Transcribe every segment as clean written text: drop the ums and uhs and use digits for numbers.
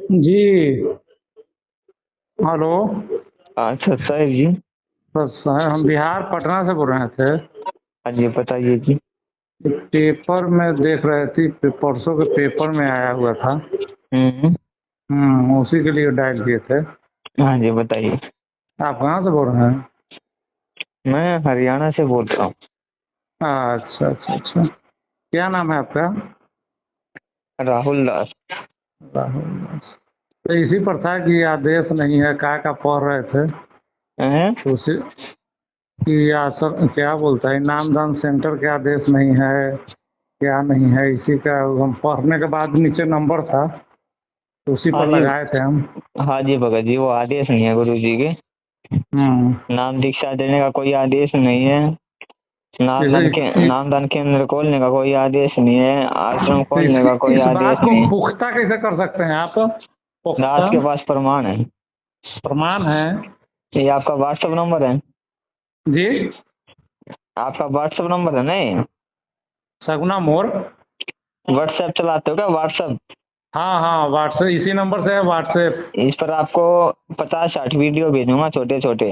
जी। Hello. अच्छा साहिब जी। बस हम बिहार पटना से बोल रहे थे। हाँ जी बताइए जी। पेपर में देख रहे थे, परसों के पेपर में आया हुआ था। हम्म। उसी के लिए डायल किए थे। हाँ जी बताइए। आप कहाँ से बोल रहे हैं? मैं हरियाणा से बोल रहा हूँ। अच्छा अच्छा अच्छा। क्या नाम है आपका? राहुल दास। राहुल दास। तो इसी पर था कि आदेश नहीं है, का पढ़ रहे थे हैं? तो उसी कि सर क्या बोलता है, नामदान सेंटर के आदेश नहीं है, क्या नहीं है, इसी का हम पढ़ने के बाद नीचे नंबर था तो उसी हाँ पर जी। लगाए थे हम। हाँ जी भगत जी, वो आदेश नहीं है गुरु जी के। हम्म। नाम दीक्षा देने का कोई आदेश नहीं है। इसे नामदान केंद्र खोलने का कोई आदेश नहीं है। आश्रम खोलने इसकी का कोई इस बात आदेश को नहीं। पुख्ता कैसे कर सकते हैं आप? पुख्ता दास के पास प्रमाण है। प्रमाण है? ये आपका व्हाट्सएप नंबर है। जी। आपका व्हाट्सएप नंबर है नहीं? सगुना मोड़। व्हाट्सएप चलाते हो क्या? व्हाट्सएप। हाँ हाँ, व्हाट्सएप इसी नंबर से है, व्हाट्सएप। इस पर आपको 50-60 वीडियो भेजूंगा छोटे छोटे।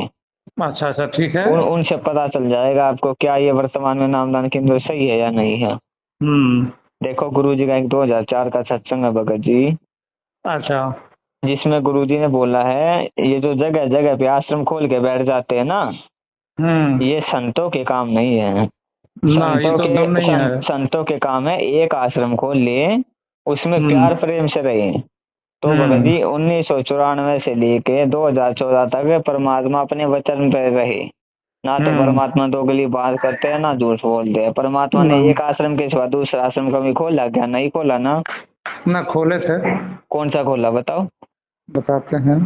अच्छा अच्छा, ठीक है। उनसे पता चल जाएगा आपको क्या ये वर्तमान में नामदान केंद्र सही है या नहीं है। हम्म। देखो गुरु जी का एक 2004 का सत्संग है भगत जी, अच्छा। जिसमें गुरु जी ने बोला है ये जो जगह जगह पे आश्रम खोल के बैठ जाते हैं ना, हम्म। ये संतों के काम नहीं है। ना, ये तो एकदम नहीं है। संतों के काम है एक आश्रम खोल लिए, उसमें हम्म। प्यार प्रेम से रहे। तो भगत हम्म। जी 1994 से लेके 2014 तक परमात्मा अपने वचन पे रहे। ना तो हम्म। परमात्मा दोगली बात करते हैं ना झूठ बोलते हैं। परमात्मा ने ना, एक आश्रम के सिवा दूसरा आश्रम कभी खोला क्या? नहीं खोला ना। ना खोले थे। कौन सा खोला बताओ? बताते हैं।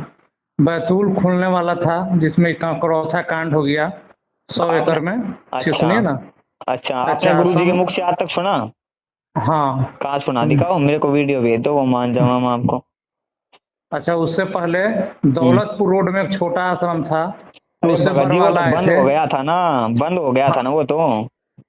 बैतूल खुलने वाला था जिसमें करौथा कांड हो गया 100 एकड़ आपने में। अच्छा। सुनिए ना। अच्छा आपने अच्छा गुरु जी के आश्रम। मुख से आज तक सुना? हाँ। कहाँ सुना? हम्म। दिखाओ मेरे को, वीडियो भेज दो, वो मान जाऊंगा मैं आपको। अच्छा, उससे पहले हम्म। दौलतपुर रोड में एक छोटा आश्रम था तो अरे उससे भगत जी वो तो बरवाला आए बंद थे। हो गया था ना। बंद हो गया था ना हाँ। वो तो।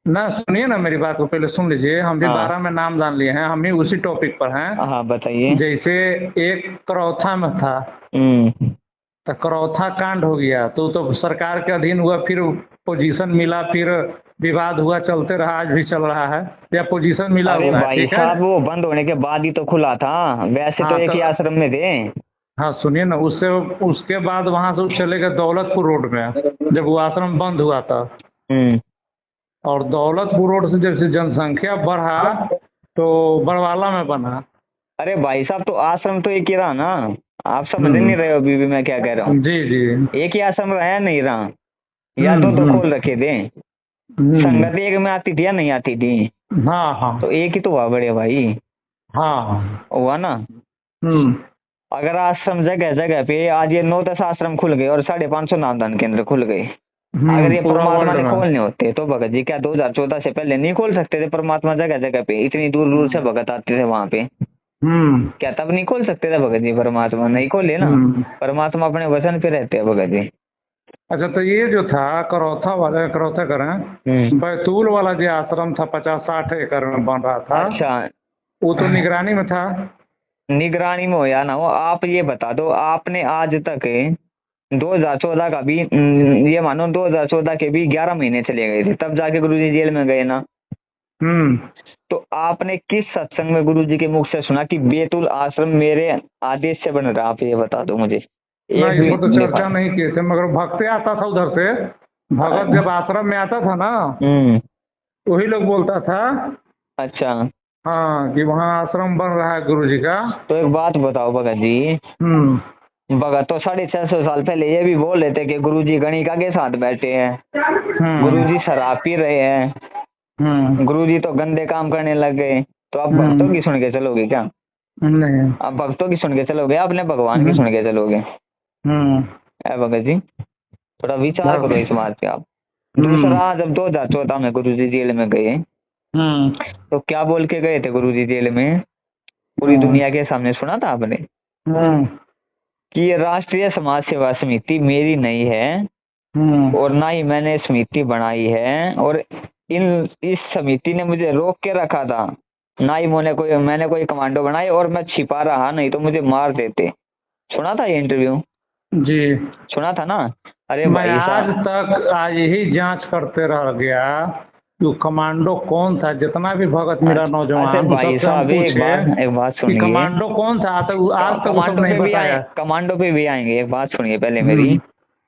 ना, सुनिए ना, मेरी बात को पहले सुन लीजिए। हम भी हाँ 12 में नाम जान लिए हैं, हम भी उसी टॉपिक पर हैं। हाँ बताइए। जैसे एक करौथा में था हम्म। तो करौथा कांड हो गया तो सरकार के अधीन हुआ, फिर पोजीशन मिला, फिर विवाद हुआ, चलते रहा, आज भी चल रहा है, या पोजीशन मिला अरे हुआ है, भाई ठीक है। साहब वो बंद होने के बाद ही तो खुला था। वैसे तो हाँ एक तो ही आश्रम में थे। हाँ, सुनिए ना, उससे उसके बाद वहां से चले गए दौलतपुर रोड में, जब वो आश्रम बंद हुआ था। हम्म। और दौलतपुर रोड से जैसे जनसंख्या बढ़ा तो बड़वाला में बना। अरे भाई साहब तो आश्रम तो एक ही रहा ना। आप समझ हम्म। नहीं रहे हो अभी भी मैं क्या कह रहा हूँ। जी जी। एक ही आश्रम रहा नहीं रहा। या दो हम्म। खोल रखे थे। हम्म। संगत एक में आती थी या नहीं आती थी? हाँ हाँ। तो एक ही तो हुआ बड़े भाई। हाँ। हुआ ना। हम्म। अगर आश्रम जगह जगह पे आज ये 9-10 आश्रम खुल गए और 550 नामदान केंद्र खुल गए, अगर ये पूरा परमात्मा वर्ल्ड ने में। खोलने होते तो भगत जी क्या 2014 से पहले नहीं खोल सकते थे? परमात्मा जगह जगह पे इतनी दूर दूर से हम्म। भगत आते थे वहां पे। हम्म। क्या तब नहीं खोल सकते थे भगत जी? परमात्मा नहीं खोले ना। हम्म। परमात्मा अपने वचन पे रहते हैं भगत जी। अच्छा, तो ये जो था करौथा वाला, करौथा करें, हम्म। बैतूल वाला जो आश्रम था 50-60 एकड़ में बन रहा था, अच्छा। वो तो निगरानी में था। निगरानी में हो या ना हो, आप ये बता दो आपने आज तक 2014 का भी ये मानो 2014 के भी 11 महीने चले गए थे तब जाके गुरुजी जेल में गए ना। हम्म। तो आपने किस सत्संग में गुरुजी के मुख से सुना कि बैतूल आश्रम मेरे आदेश से बन रहा? आप ये बता दो मुझे। ना, एक इस भी पर तो दिखा। चर्चा नहीं किए थे, मगर भक्त आता था उधर से। भगत जब आश्रम में आता था ना, हम्म। वही लोग बोलता था। अच्छा। हाँ, कि वहाँ आश्रम बन रहा है गुरु जी का। तो एक बात बताओ भगत जी। हम्म। भगत तो 650 साल पहले ये भी बोल रहे थे कि गुरुजी गणिका के साथ बैठे हैं, हम्म। गुरुजी शराब पी रहे हैं, हम्म। गुरुजी तो गंदे काम करने लग गए। तो आप भक्तों हम्म। की सुन के चलोगे क्या? नहीं। आप भक्तों की सुन के चलोगे, अपने भगवान की हम्म। सुन के चलोगे? हम्म। है भगत जी, थोड़ा विचार करो इस बात पे आप। हम्म। दूसरा, जब 2014 में गुरुजी जेल में गए हम्म। तो क्या बोल के गए थे गुरुजी जेल में? पूरी हम्म। दुनिया के सामने सुना था आपने हम्म। कि ये राष्ट्रीय समाज सेवा समिति मेरी नहीं है हम्म। और ना ही मैंने समिति बनाई है, और इन इस समिति ने मुझे रोक के रखा था ना ही मैंने कोई कमांडो बनाई, और मैं छिपा रहा नहीं तो मुझे मार देते। सुना था ये इंटरव्यू? जी सुना था ना? अरे मैं भाई आज साहब, तक आज यही जांच करते रह गया कि वो कमांडो कौन था। जितना भी भगत मेरा अच्छा नौजवान वो भाई सबसे हम साहब, पूछे एक बात कि सुनिए। कमांडो कौन था, आज तक वो सब कमांडो नहीं पे भी आए, बताया। कमांडो पे भी आएंगे, एक बात सुनिए पहले मेरी। हम्म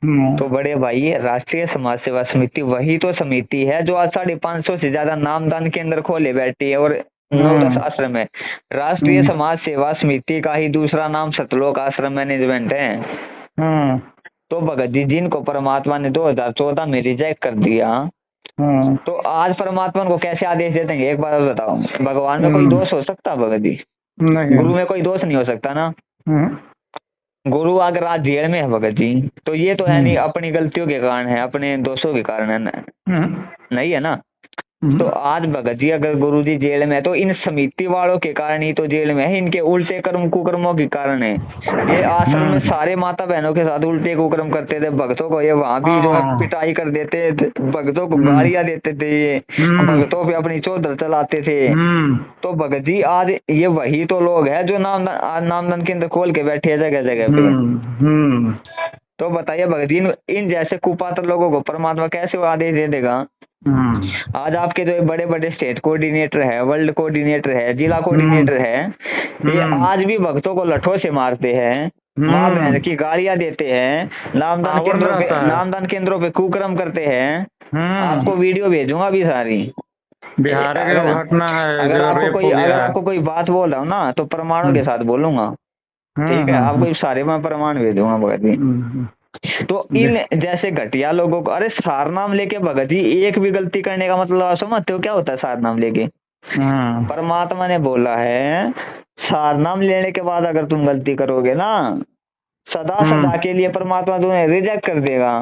हम्म तो बड़े भाई, राष्ट्रीय समाज सेवा समिति वही तो समिति है जो आज 550 से ज्यादा नामदान केंद्र खोले बैठी है, और 9-10 हम्म आश्रम है। राष्ट्रीय हम्म समाज सेवा समिति का ही दूसरा नाम सतलोक आश्रम मैनेजमेंट है। हम्म तो भगत जी, जिनको परमात्मा ने 2014 में रिजेक्ट कर दिया, हम्म तो आज परमात्मा को कैसे आदेश दे देंगे? एक बार बताओ, भगवान में कोई हम्म, दोष हो सकता भगत जी? नहीं। गुरु में कोई दोष नहीं हो सकता ना। हम्म गुरु अगर आज जेल में है भगत जी, तो ये तो है नहीं हम्म अपनी गलतियों के कारण है, अपने दोषों के कारण है हम्म नहीं है ना। तो हम्म आज भगत जी अगर गुरु जी जेल में है, तो इन समिति वालों के कारण ही तो जेल में है, इनके उल्टे कर्म कुकर्मों के कारण है। ये आश्रम में सारे माता बहनों के साथ उल्टे कुकर्म करते थे, भक्तों को ये वहां बीच में हाँ, पिटाई कर देते थे, भक्तों को हम्म गालियां देते थे, ये हम्म भक्तों पे अपनी चौधर चलाते थे। हम्म तो भगत जी, आज ये वही तो लोग है जो नामदान केंद्र खोल के बैठे हैं जगह जगह पे। हम्म तो बताइए भगत जी, इन जैसे कुपात्र लोगों को परमात्मा कैसे वो आदेश दे देगा? हम्म आज आपके जो बड़े बड़े स्टेट कोऑर्डिनेटर है, वर्ल्ड कोऑर्डिनेटर है, जिला कोऑर्डिनेटर है, ये आज भी भक्तों को लठों से मारते हैं, माँ बहन की गालियां देते हैं, नामदान केंद्रों पे कुकर्म करते हैं। आपको वीडियो भेजूंगा भी सारी। बिहार की घटना है, अगर जगह रेप हो अगर गया है। आपको कोई बात बोल रहा हूँ ना, तो प्रमाणों के साथ बोलूंगा। ठीक है, आपको सारे मैं प्रमाण भेजूंगा भगत जी। तो इन जैसे घटिया लोगों को, अरे सार नाम लेके भगत जी एक भी गलती करने का मतलब आप समझते हो क्या होता है? सार नाम लेके परमात्मा ने बोला है, सार नाम लेने के बाद अगर तुम गलती करोगे ना, सदा सदा के लिए परमात्मा तुम्हें रिजेक्ट कर देगा।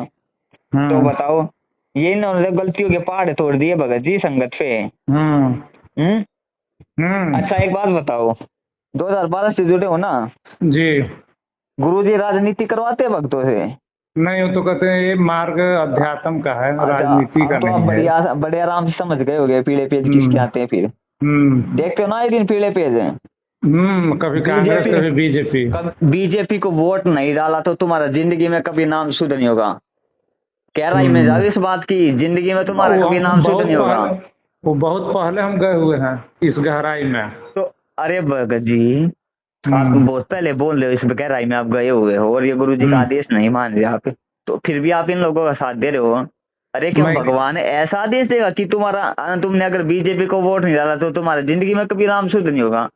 तो बताओ, ये इन्होंने गलतियों के पहाड़ तोड़ दिए भगत जी संगत पे। अच्छा एक बात बताओ, 2012 से जुड़े हो ना जी? गुरु जी राजनीति करवाते भक्तों से? नहीं, वो तो कहते हैं ये मार्ग अध्यात्म का है, राजनीति का तो आप नहीं है। बड़े आराम से समझ गए होगे पीले पेज किसके आते हैं फिर। देखते हो ना एक दिन पीले पेज है। कभी कांग्रेस कभी बीजेपी। बीजेपी को वोट नहीं डाला तो तुम्हारा जिंदगी में कभी नाम शुद्ध नहीं होगा। कह रहा मैं ज्यादा इस बात की, जिंदगी में तुम्हारा कभी नाम शुद्ध नहीं होगा। वो बहुत पहले हम गए हुए हैं इस गहराई में। तो अरे भगत जी, आप बहुत पहले बोल रहे हो इस गहराई में आप गए हुए हो, और ये गुरु जी का आदेश नहीं मान रहे आप, तो फिर भी आप इन लोगों का साथ दे रहे हो। अरे क्यों भगवान ऐसा आदेश देगा कि तुमने अगर बीजेपी को वोट नहीं डाला तो तुम्हारा जिंदगी में कभी नाम शुद्ध नहीं होगा?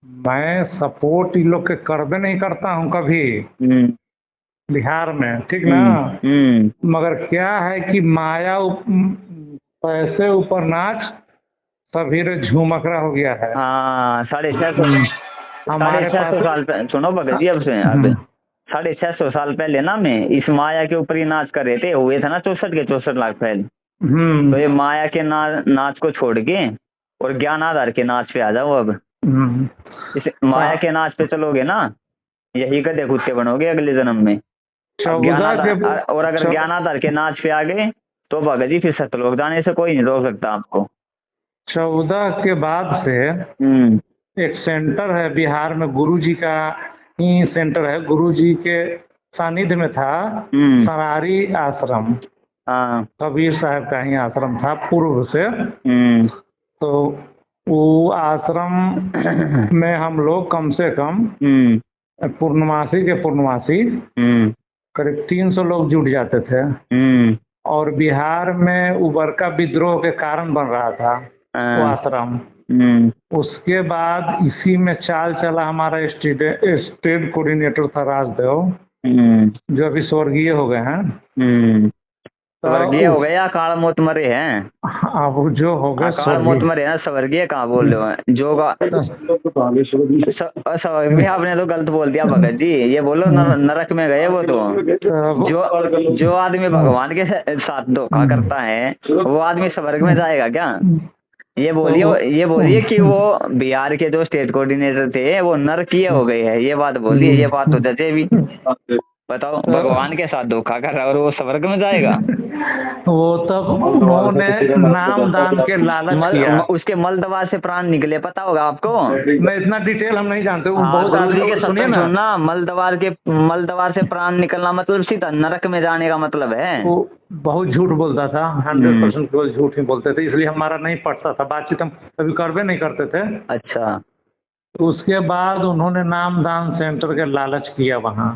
मैं सपोर्ट इन लोग के करबे नहीं करता हूँ कभी बिहार में, ठीक ना। मगर क्या है कि माया पैसे ऊपर नाच सभी झूमकरा हो गया है। हाँ, 650 हमारे 600 साल सुनो भगत जी, अब से 650 साल पहले ना मैं इस माया के ऊपर ही नाच कर रहे थे, हुए थे ना 64 के 64 लाख पहले। तो ये माया के नाच को छोड़ के और ज्ञान आधार के नाच पे आ जाओ। अब इस माया के नाच पे चलोगे ना, यही गधे कुत्ते बनोगे अगले जन्म में। और अगर ज्ञान आधार के नाच पे आ गए तो भगत जी फिर सतलोक जाने से कोई नहीं रोक सकता आपको। 14 के बाद से एक सेंटर है बिहार में, गुरुजी का ही सेंटर है। गुरुजी के सानिध्य में था सरारी आश्रम, कबीर साहब का ही आश्रम था पूर्व से। तो वो आश्रम में हम लोग कम से कम पूर्णमासी के पूर्णमासी करीब 300 लोग जुट जाते थे। और बिहार में उबरका विद्रोह के कारण बन रहा था वो आश्रम। उसके बाद इसी में चाल चला हमारा स्टेट कोऑर्डिनेटर था राजदेव, जो अभी स्वर्गीय हो गए हैं। स्वर्गीय हो गए या काल मौत मरे हैं? अब जो हो गए काल मौत मरे हैं, स्वर्गीय कहाँ बोल रहे हो? जो आपने तो गलत बोल दिया भगत जी, ये बोलो नरक में गए वो तो। जो आदमी भगवान के साथ धोखा करता है वो आदमी स्वर्ग में जाएगा क्या? ये बोलिए कि वो बिहार के जो स्टेट कोऑर्डिनेटर थे वो नरकीय हो गए हैं, ये बात बोलिए। ये बात तो जचे भी बताओ, भगवान के साथ धोखा कर रहा है और वो स्वर्ग में जाएगा? वो तब उन्होंने नाम दान के लालच किया, उसके मलद्वार से प्राण निकले, पता होगा आपको? मैं इतना डिटेल हम नहीं जानते, बहुत गुरुजी के सुनिए ना, मलद्वार से प्राण निकलना मतलब सीधा नरक में जाने का मतलब है। वो बहुत झूठ बोलता था, 100% झूठ ही बोलते थे, इसलिए हमारा नहीं पड़ता था, बातचीत हम कभी करवे नहीं करते थे। अच्छा। तो उसके बाद उन्होंने नाम दान सेंटर के लालच किया वहाँ।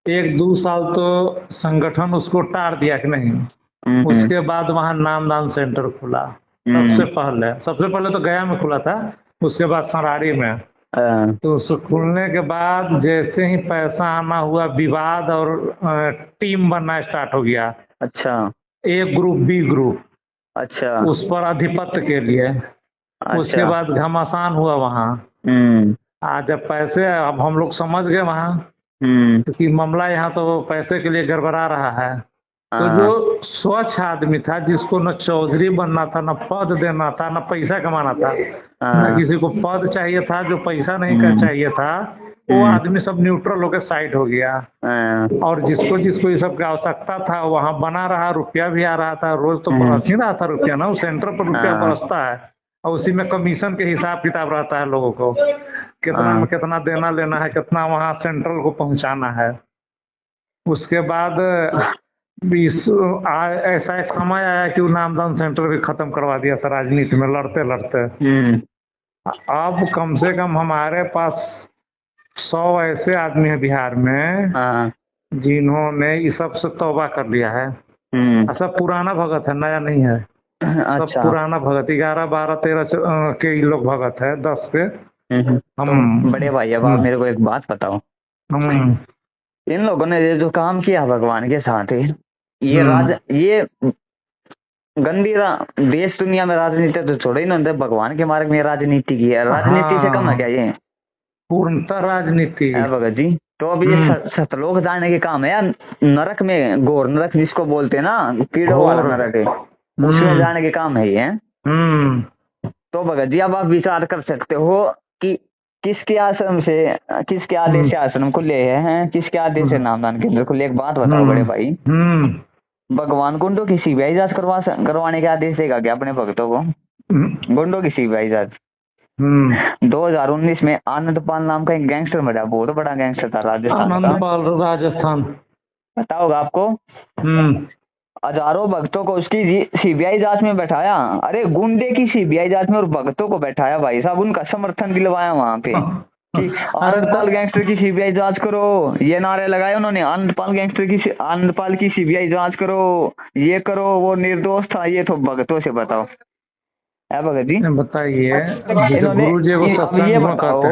1-2 साल तो संगठन उसको टार दिया कि नहीं। उसके बाद वहाँ नाम दान सेंटर खुला। सबसे पहले तो गया में खुला था, उसके बाद सरारी में। तो उसको खुलने के बाद जैसे ही पैसा आना हुआ, विवाद और टीम बनना स्टार्ट हो गया। अच्छा। ए ग्रुप, बी ग्रुप, अच्छा, उस पर आधिपत्य के लिए। अच्छा। उसके बाद घमासान हुआ वहाँ। आज जब पैसे, अब हम लोग समझ गए वहाँ कि मामला यहाँ तो पैसे के लिए गड़बड़ा रहा है। तो जो स्वच्छ आदमी था, जिसको न चौधरी बनना था, न पद देना था, न पैसा कमाना था, न किसी को पद चाहिए था, जो पैसा नहीं का चाहिए था, वो आदमी सब न्यूट्रल होकर साइड हो गया। और जिसको जिसको ये सब की आवश्यकता था वहाँ बना रहा, रुपया भी आ रहा था, रोज तो बरस ही रहा था रुपया ना, उस सेंटर पर रुपया बरसता है और उसी में कमीशन के हिसाब किताब रहता है, लोगों को कितना में कितना देना लेना है, कितना वहाँ सेंट्रल को पहुँचाना है। उसके बाद ऐसा एक समय आया कि वो नामदान सेंटर भी खत्म करवा दिया था, राजनीति में लड़ते लड़ते। अब कम से कम हमारे पास 100 ऐसे आदमी है बिहार में जिन्होंने इस सब से तौबा कर लिया है। सब पुराना भगत है, नया नहीं है। सब पुराना भगत, 11, 12, 13 के लोग भगत है, 10 के। हम तो बड़े भाई, अब आप मेरे को एक बात बताओ, इन लोगों ने जो काम किया भगवान के साथ है, ये गंदी देश दुनिया में राजनीति तो छोड़ो, इन्होंने भगवान के मार्ग में राजनीति की है। राजनीति से कम है क्या ये? पूर्णतः राजनीति है भगत जी। तो अब ये सतलोक जाने के काम है या नरक में, घोर नरक जिसको बोलते हैं ना, कीड़ों वाला नरक है, उसमें जाने के काम है ये। तो भगत जी अब आप विचार कर सकते हो कि किसके आश्रम से, किसके आदेश से आश्रम खुले हैं, किसके आदेश से नामदान केंद्र खुले? एक बात बताओ बड़े भाई, भगवान गुंडों की सीबीआई जांच करवाने के आदेश देगा क्या अपने भक्तों को? गुंडों की सीबीआई जांच 2019 में आनंदपाल नाम का एक गैंगस्टर मरा, बहुत बड़ा गैंगस्टर था राजस्थान, पता होगा आपको? हजारों भक्तों को उसकी सीबीआई जांच में बैठाया। अरे गुंडे की सीबीआई जांच में और भक्तों को बैठाया भाई साहब, उनका समर्थन दिलवाया वहां पे कि आनंदपाल गैंगस्टर की सीबीआई जांच करो, ये नारे लगाए उन्होंने, आनंदपाल की सीबीआई जांच करो, ये करो, वो निर्दोष था, ये तो भक्तों से बताओ है भगत जी, बताइए। ये बताओ,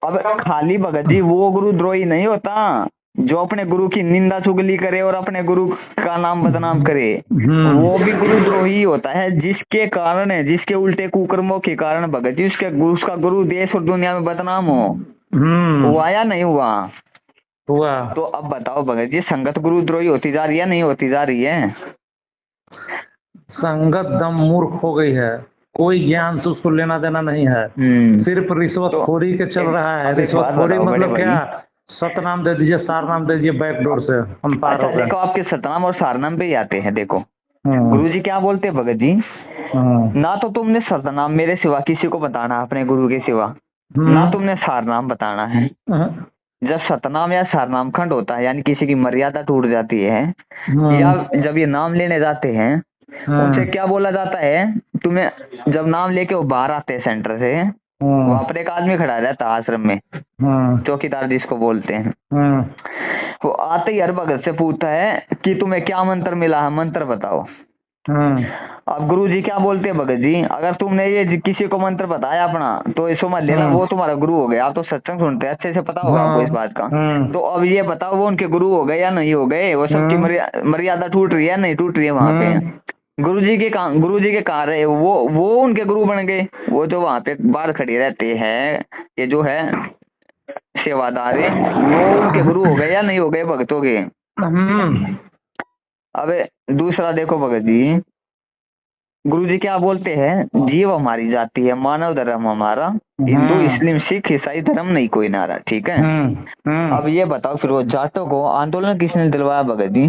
अब खाली भगत जी वो गुरुद्रोही नहीं होता जो अपने गुरु की निंदा चुगली करे और अपने गुरु का नाम बदनाम करे, वो भी गुरुद्रोही होता है, जिसके कारण है, जिसके उल्टे कुकर्मों के कारण भगत जी उसका गुरु देश और दुनिया में बदनाम हो। हुआ या नहीं हुआ? हुआ। तो अब बताओ भगत जी, संगत गुरुद्रोही होती जा रही है, नहीं होती जा रही है? संगत दम मूर्ख हो गई है, कोई ज्ञान से उसको लेना देना नहीं है, सिर्फ रिश्वतखोरी के चल रहा है। रिश्वतखोरी मतलब क्या? सतनाम दे दीजिए, सारनाम दे दीजिए, बैकडोर से हम पार हो गए। देखो आपके सतनाम और सारनाम पे ही आते हैं। देखो गुरुजी क्या बोलते हैं भगत जी, ना तो तुमने सतनाम मेरे सिवा किसी को बताना अपने गुरु के सिवा, ना तुमने सारनाम बताना है। जब सतनाम या सारनाम खंड होता है, यानी किसी की मर्यादा टूट जाती है, या जब ये नाम लेने जाते हैं उनसे क्या बोला जाता है, तुम्हें जब नाम लेके वो बाहर आते हैं सेंटर से, वहां पर एक आदमी खड़ा रहता है आश्रम में, चौकीदार जिसको बोलते हैं, वो आते ही हर भगत से पूछता है कि तुम्हें क्या मंत्र मिला है, मंत्र बताओ। अब गुरु जी क्या बोलते हैं भगत जी, अगर तुमने ये किसी को मंत्र बताया अपना तो समझ लेना वो तुम्हारा गुरु हो गया। आप तो सत्संग सुनते हैं, अच्छे से पता होगा आपको इस बात का। तो अब ये बताओ वो उनके गुरु हो गए या नहीं हो गए? वो सबकी मर्यादा टूट रही है नहीं टूट रही है? वहां पे गुरु जी के कहाँ रहे वो उनके गुरु बन गए। वो जो वहां पे बाहर खड़े रहते हैं, ये जो है सेवादार, वो उनके गुरु हो गए या नहीं हो गए भक्तों के? अब दूसरा देखो भगत जी, गुरुजी क्या बोलते हैं, जीव हमारी जाति है, मानव धर्म हमारा, हिंदू मुस्लिम सिख ईसाई धर्म नहीं कोई नारा, ठीक है। अब ये बताओ फिर वो जाटों को आंदोलन किसने दिलवाया भगत जी?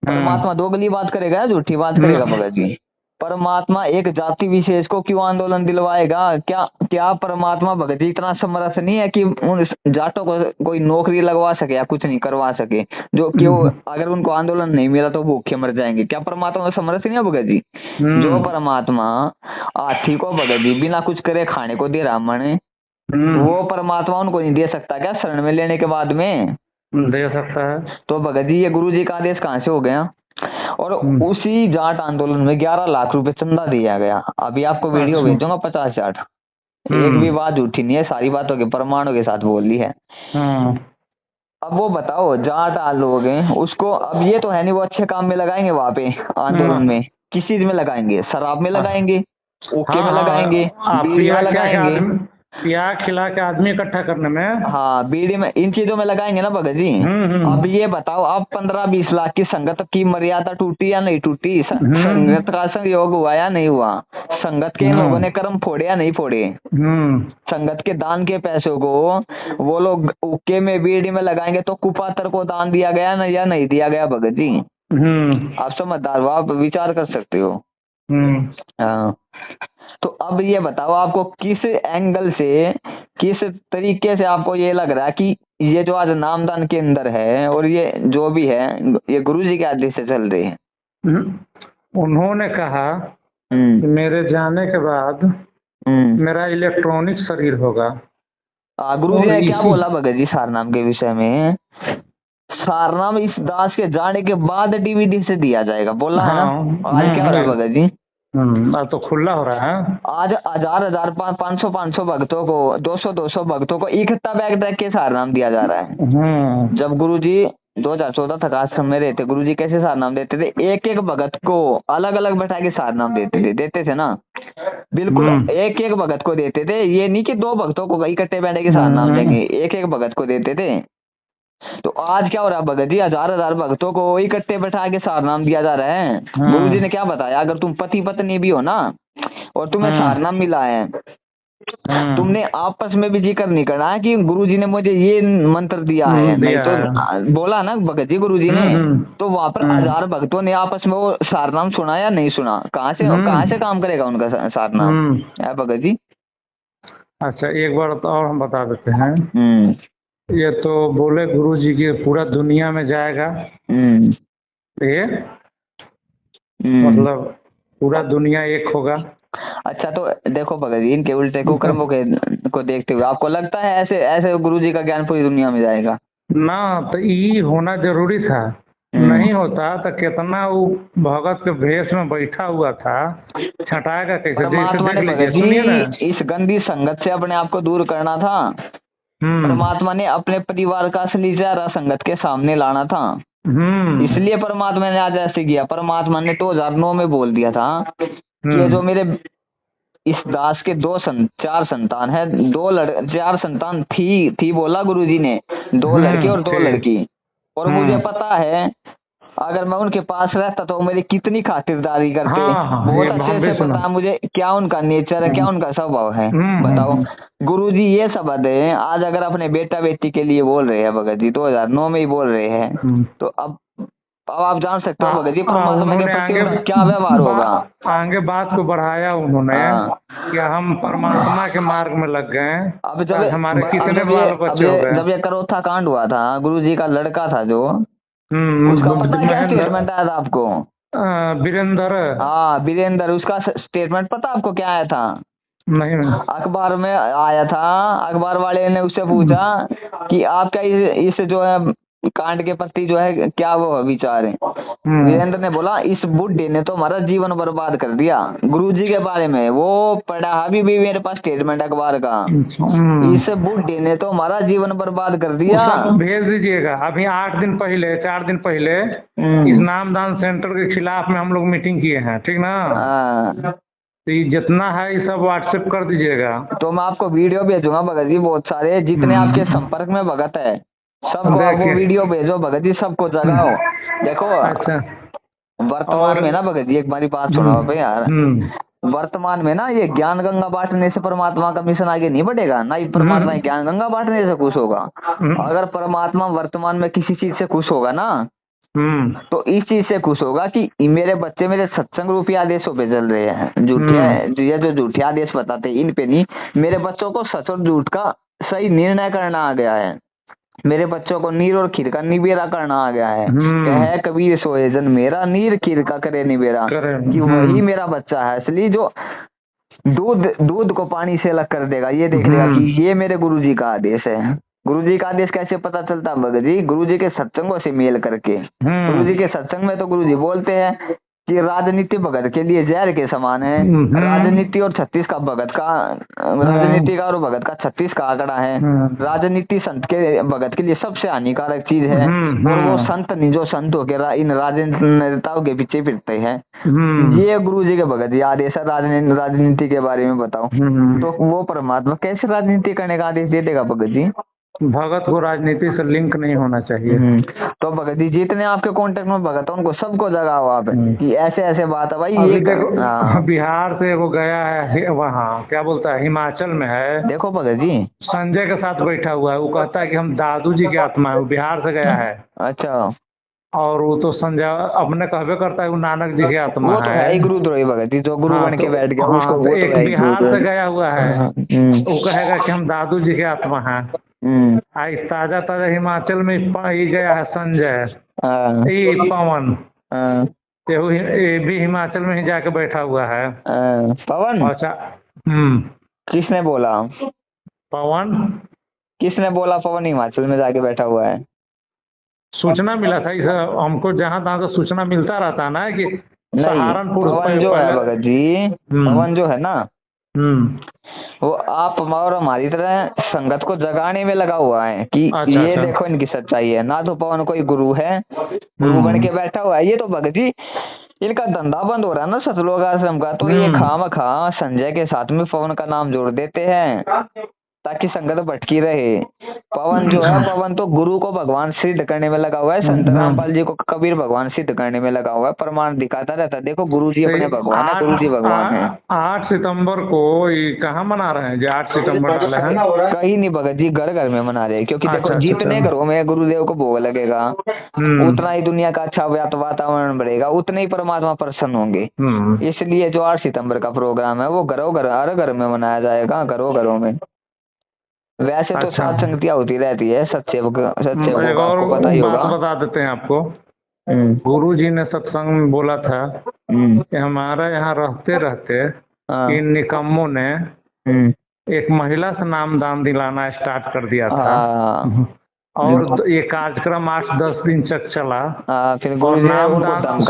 परमात्मा दोगली बात करेगा या झूठी बात करेगा भगत जी? परमात्मा एक जाति विशेष को क्यों आंदोलन दिलवाएगा? क्या क्या परमात्मा भगत जी इतना समर्थ नहीं है कि उन जाटों को कोई नौकरी लगवा सके या कुछ नहीं करवा सके, जो क्यों अगर उनको आंदोलन नहीं मिला तो भूखे मर जाएंगे? क्या परमात्मा समर्थ नहीं है भगत जी? जो परमात्मा हाथी को भगत जी बिना कुछ करे खाने को दे रहा मन, वो परमात्मा उनको नहीं दे सकता क्या शरण में लेने के बाद में? दे सकता है। तो भगत जी ये गुरु जी का आदेश कहाँ से हो गया? और उसी जाट आंदोलन में 11 लाख रुपए चंदा दिया गया। अभी आपको वीडियो भेजूंगा 50 जाट, एक भी बात झूठी नहीं है, सारी बातों के प्रमाणों के साथ बोल ली है। अब वो बताओ जाट लोग हैं उसको, अब ये तो है नहीं वो अच्छे काम में लगाएंगे वहां पे आंदोलन में, किस चीज में लगाएंगे? शराब में लगाएंगे, ओके में लगाएंगे, बीड़ी में लगाएंगे, या खिला के आदमी इकट्ठा करने में, हाँ बीड़ी में, इन चीजों में लगाएंगे ना भगत जी। अब ये बताओ अब 15-20 लाख की संगत की मर्यादा टूटी या नहीं टूटी? संगत का संयोग हुआ या नहीं हुआ? संगत के लोगों ने कर्म फोड़े या नहीं फोड़े? संगत के दान के पैसों को वो लोग उक्के में बीड़ी में लगाएंगे तो कुपात्र को दान दिया गया ना या नहीं दिया गया भगत जी? आप समझदार हो, आप विचार कर सकते हो। हाँ तो अब ये बताओ आपको किस एंगल से, किस तरीके से आपको ये लग रहा है कि ये जो आज नामदान के अंदर है और ये जो भी है ये गुरुजी के आदेश से चल रही है? उन्होंने कहा कि मेरे जाने के बाद मेरा इलेक्ट्रॉनिक शरीर होगा। गुरुजी ने क्या बोला भगत जी सारनाम के विषय में? सारनाम इस दास के जाने के बाद डीवीडी से दिया जाएगा बोला है ना। आज क्या हो रहा है भगत जी? आज तो खुला हो रहा है। आज 1000 500 भक्तों को 200 भक्तों को इकट्ठा बैग रख के सारनाम दिया जा रहा है। जब गुरुजी 2014 तक आश्रम में रहते, गुरुजी कैसे सारनाम देते थे? एक एक भगत को अलग अलग बैठा के सारनाम देते थे ना, बिल्कुल एक एक भगत को देते थे। ये नहीं कि 2 भक्तों को इकट्ठे बैठे के सारनाम देंगे, एक एक भगत को देते थे। तो आज क्या हो रहा है भगत जी? 1000 भक्तों को इकट्ठे बैठा के सारनाम दिया जा रहा है। गुरु जी ने क्या बताया? अगर तुम पति पत्नी भी हो ना और तुम्हें सारनाम मिला है, तुमने आपस में भी जिक्र नहीं करना है कि गुरु जी ने मुझे ये मंत्र दिया है, नहीं तो बोला ना भगत जी गुरु जी ने, तो वहां पर 1000 भक्तों ने आपस में वो सारनाम सुना या नहीं सुना? कहाँ से काम करेगा उनका सारनाम है भगत जी? अच्छा एक बार और हम बता देते हैं। ये तो बोले गुरुजी की पूरा दुनिया में जाएगा, ये मतलब पूरा दुनिया एक होगा। अच्छा तो देखो भगत जी इनके उल्टे कुकर्मों को देखते हुए आपको लगता है ऐसे ऐसे गुरुजी का ज्ञान पूरी दुनिया में जाएगा ना? तो ये होना जरूरी था, नहीं होता तो कितना वो भगत के भेष में बैठा हुआ था, छटाएगा कैसे? परमात्मा ने इस गंदी संगत से अपने आप को दूर करना था। परमात्मा ने अपने परिवार का असली चेहरा संगत के सामने लाना था, इसलिए परमात्मा ने आज ऐसे किया। परमात्मा ने 2009 में बोल दिया था कि जो मेरे इस दास के 4 संतान है, 4 संतान थी बोला गुरुजी ने, 2 लड़के और 2 लड़की। और मुझे पता है अगर मैं उनके पास रहता तो मेरी कितनी खातिरदारी करते। बहुत अच्छे से पता है मुझे क्या उनका नेचर है, क्या उनका स्वभाव है। बताओ गुरुजी ये शब्द है आज अगर अपने बेटा बेटी के लिए बोल रहे हैं भगत जी, 2009 में ही बोल रहे हैं, तो अब आप जान सकते हो भगत जी परमात्मा के प्रति क्या व्यवहार होगा। आगे बात को बढ़ाया उन्होंने कि हम परमात्मा के मार्ग में लग गए। अब जब हमारे कितने बाल बच्चे हो गए। जब ये करोथा कांड हुआ था, गुरुजी का लड़का था जो, उसका पता है क्या स्टेटमेंट आया था आपको? वीरेंद्र। हाँ वीरेंद्र, उसका स्टेटमेंट पता आपको क्या आया था? नहीं अखबार में आया था। अखबार वाले ने उससे पूछा कि आपका इस जो है कांड के प्रति जो है क्या वो विचार है? वीरेंद्र ने बोला इस बुढ़े ने तो हमारा जीवन बर्बाद कर दिया। गुरुजी के बारे में वो पढ़ा, अभी भी मेरे पास स्टेटमेंट अखबार का, इस बुढ़े ने तो हमारा जीवन बर्बाद कर दिया। भेज दीजिएगा। अभी 4 दिन पहले इस नामदान सेंटर के खिलाफ में हम लोग मीटिंग किए हैं, ठीक ना? तो जितना है ये सब व्हाट्सएप कर दीजिएगा। तो मैं आपको वीडियो भेजूंगा भगत जी, बहुत सारे जितने आपके संपर्क में भगत है सबको आप वो वीडियो भेजो भगत जी, सबको जगाओ। देखो अच्छा वर्तमान में ना भगत जी एक बारी बात सुना भाई यार, वर्तमान में ना ये ज्ञान गंगा बांटने से परमात्मा का मिशन आगे नहीं बढ़ेगा, ना ही परमात्मा ज्ञान गंगा बांटने से खुश होगा। अगर परमात्मा वर्तमान में किसी चीज से खुश होगा ना, तो इस चीज से खुश होगा कि मेरे बच्चे मेरे सत्संग रूपी आदेशों पे चल रहे हैं, झूठे ये जो झूठे आदेश बताते हैं इन पे नहीं, मेरे बच्चों को सच और झूठ का सही निर्णय करना आ गया है, मेरे बच्चों को नीर और खीर का निबेरा करना आ गया है। कहे कबीर सोए जन मेरा, नीर खीर का करे निबेरा, कि वही मेरा बच्चा है असली जो दूध को पानी से अलग कर देगा, ये देख लेगा कि ये मेरे गुरुजी का आदेश है। गुरुजी का आदेश कैसे पता चलता भगत जी? गुरुजी के सत्संगों से मेल करके। गुरुजी के सत्संग में तो गुरुजी बोलते हैं कि राजनीति भगत के लिए जहर के समान है, राजनीति और 36 का भगत का, राजनीति का और भगत का 36 का आंकड़ा है, राजनीति संत के भगत के लिए सबसे हानिकारक चीज है, और वो संत नहीं जो संत होकर इन राजनेताओं के पीछे फिरते हैं। ये गुरुजी के भगत ये आदेश है राजनीति के बारे में बताओ, तो वो परमात्मा कैसे राजनीति करने का आदेश दे देगा भगत जी? भगत को राजनीति से लिंक नहीं होना चाहिए। तो भगत जी जितने आपके कांटेक्ट में भगत है उनको सबको जगाओ आप कि ऐसे ऐसे बात है भाई। ये देखो बिहार से वो गया है वहाँ क्या बोलता है हिमाचल में है, देखो भगत जी संजय के साथ बैठा हुआ है, वो कहता है कि हम दादू जी की आत्मा है, वो बिहार से गया है। अच्छा, और वो तो संजय अपने कहबे करता है वो नानक जी की आत्मा है, गुरुद्रोही भगत जी जो गुरु बन के बैठ गया उसको, तो एक बिहार से गया हुआ है, वो कहेगा कि हम दादू जी की आत्मा है। आज ताजा ताजा हिमाचल में ही गया है संजय, ये पवन, ये भी हिमाचल में ही जाके बैठा हुआ है। पवन? अच्छा, किसने बोला पवन? किसने बोला पवन हिमाचल में जाके बैठा हुआ है? सूचना मिला था इस हमको, जहाँ तहाँ तो सूचना मिलता रहता ना कि सहारनपुर पवन जो है भगत जी, पवन जो है ना वो आप और हमारी तरह संगत को जगाने में लगा हुआ है कि ये देखो इनकी सच्चाई है। ना तो पवन कोई गुरु है, गुरु बन के बैठा हुआ है, ये तो भगत जी इनका धंधा बंद हो रहा है ना सतलोक आश्रम का, तो ये खामखा संजय के साथ में पवन का नाम जोड़ देते हैं ताकि संगत भटकी रहे। पवन जो है, पवन तो गुरु को भगवान सिद्ध करने में लगा हुआ है, संत रामपाल जी को कबीर भगवान सिद्ध करने में लगा हुआ है, प्रमाण दिखाता रहता है। देखो गुरु जी अपने भगवान है, गुरु जी भगवान है। 8 सितंबर को कहाँ मना रहे हैं? 8 सितंबर डाले हैं कहीं नहीं भगत जी, घर घर में मना रहे हैं, क्योंकि देखो जितने घरों में गुरुदेव को भोग लगेगा उतना ही दुनिया का अच्छा वातावरण बढ़ेगा, उतने ही परमात्मा प्रसन्न होंगे। इसलिए जो 8 सितंबर का प्रोग्राम है वो घरों घर हर घर में मनाया जाएगा, घरों घरों में। वैसे तो सात संगतियां होती रहती है, सत्सेवक आपको पता ही होगा। बता देते हैं आपको, गुरु जी ने सत्संग में बोला था कि हमारा यहाँ रहते रहते इन निकम्मों ने एक महिला से नाम दान दिलाना स्टार्ट कर दिया था, और ये कार्यक्रम 8-10 दिन तक चला। फिर नाम दान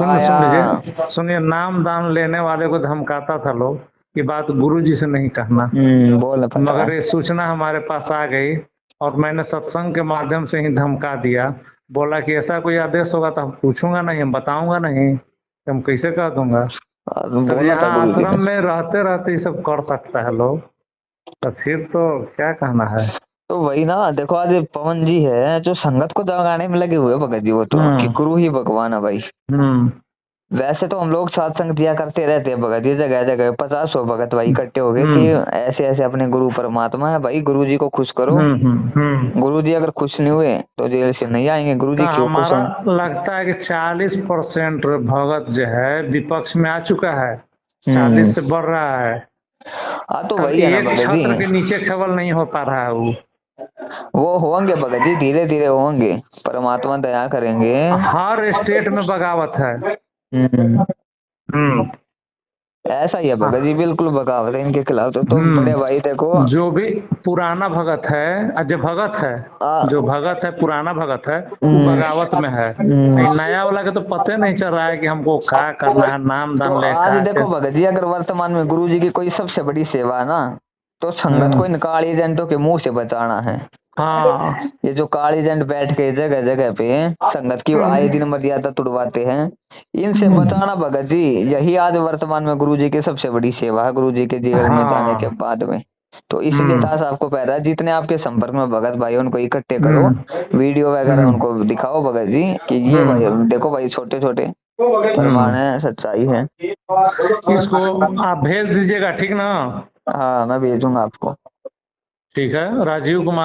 सुनिए, नाम दान लेने वाले को धमकाता था लोग, ये बात गुरुजी से नहीं कहना, मगर ये सूचना हमारे पास आ गई और मैंने सत्संग के माध्यम से ही धमका दिया, बोला कि ऐसा कोई आदेश होगा तो हम पूछूंगा नहीं, हम बताऊंगा नहीं, हम कैसे कह दूंगा। यहाँ आश्रम में रहते रहते ये सब कर सकता है लोग, तो फिर तो क्या कहना है। तो वही ना, देखो आज पवन जी है जो संगत को जगाने में लगे हुए भगत जी, वो तो कि गुरु ही भगवान है भाई। वैसे तो हम लोग सत्संग दिया करते रहते हैं भगत जी, जगह जगह 50 भगत भाई इकट्ठे हो गए कि ऐसे ऐसे अपने गुरु परमात्मा है भाई, गुरु जी को खुश करो। गुरु जी अगर खुश नहीं हुए तो जेल से नहीं आएंगे। गुरु जी क्यों खुश हों? लगता है कि 40% भगत जो है विपक्ष में आ चुका है, 40 से बढ़ रहा है। तो वही है ना भगत जी, के नीचे खबल नहीं हो पा रहा है वो होंगे भगत जी, धीरे धीरे होंगे, परमात्मा दया करेंगे। हर स्टेट में बगावत है। ऐसा ही है भगत जी, बिल्कुल बगावत है इनके खिलाफ। तो बड़े भाई देखो, जो भी पुराना भगत है, जो भगत है, जो भगत है पुराना भगत है वो बगावत में है। नया वाला के तो पता नहीं चल रहा है कि हमको क्या करना है, नाम दान ले। आज देखो भगत जी, अगर वर्तमान में गुरु जी की कोई सबसे बड़ी सेवा है ना, तो संगत को इन काली एजेंटों के मुंह से बचाना है। ये जो काली एजेंट बैठ के जगह जगह पे संगत की आए दिन मर्यादा तुड़वाते हैं, इनसे बचाना भगत जी, यही आज वर्तमान में गुरु जी की सबसे बड़ी सेवा है, गुरु जी के जीवन में जाने के बाद में। तो इसलिए दास आपको कह रहा है, जितने आपके संपर्क में भगत भाई उनको इकट्ठे करो, वीडियो वगैरह उनको दिखाओ भगत जी कि ये भाई देखो भाई, छोटे छोटे प्रमाण है, सच्चाई है। इसको आप भेज दीजिएगा, ठीक ना? हाँ मैं भेजूंगा आपको। ठीक है, राजीव कुमार